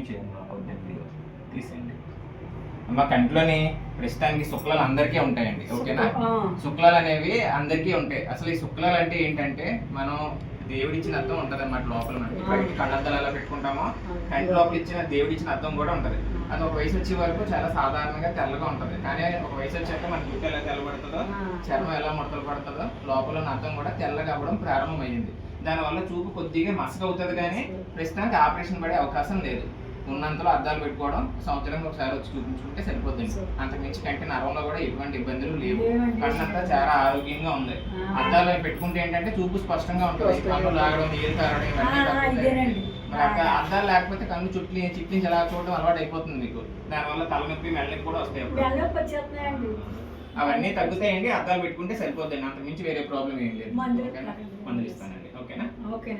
తీసేయండి అవుతుంది తీసేయండి. మా కంట్లోని ప్రస్తుతానికి శుక్లాలు అందరికీ ఉంటాయండి, ఓకేనా? శుక్లాలు అనేవి అందరికీ ఉంటాయి. అసలు ఈ శుక్లాలు అంటే ఏంటంటే మనం దేవుడిచ్చిన అర్థం ఉంటుంది అన్నమాట. లోపల మనకి బయట కళ్ళద్దాలు ఎలా పెట్టుకుంటామో కంటి లోపల ఇచ్చిన దేవుడిచ్చిన అర్థం కూడా ఉంటుంది. అది ఒక వయసు వచ్చే వరకు చాలా సాధారణంగా తెల్లగా ఉంటుంది, కానీ ఒక వయసు వచ్చాక మన జుట్టు ఎలా తెల్లబడుతుందో, చర్మం ఎలా ముడతలు పడుతుందో, లోపల ఉన్న అర్థం కూడా తెల్లగా అవ్వడం ప్రారంభమైంది. దానివల్ల చూపు కొద్దిగా మసక అవుతుంది, కానీ ప్రస్తుతానికి ఆపరేషన్ పడే అవకాశం లేదు. ఉన్నంతలో అద్దాలు పెట్టుకోవడం, సంవత్సరానికి ఒకసారి వచ్చి చూపించుకుంటే సరిపోతుంది. అంతకుమించి కంటి నరంలో కూడా ఎటువంటి ఇబ్బందులు లేవు. కళ్ళంతా చాలా ఆరోగ్యంగా ఉంది. అద్దాలు పెట్టుకుంటే ఏంటంటే చూపు స్పష్టంగా ఉంటుంది. కళ్ళు లాగడం, నీరు కారడం ఇవన్నీ తగ్గుతాయి. అద్దాలు లేకపోతే కళ్ళు చిట్లించి ఎలా చూడడం అలవాటు అయిపోతుంది మీకు. దానివల్ల తలనొప్పి, మెల్లనొప్పి కూడా వస్తాయి. అవన్నీ తగ్గుతాయండి. అద్దాలు పెట్టుకుంటే సరిపోద్దండి. అంతకుమించి వేరే ప్రాబ్లం ఏం లేదు. మందులు ఇస్తానండి, ఓకేనా? ఓకే.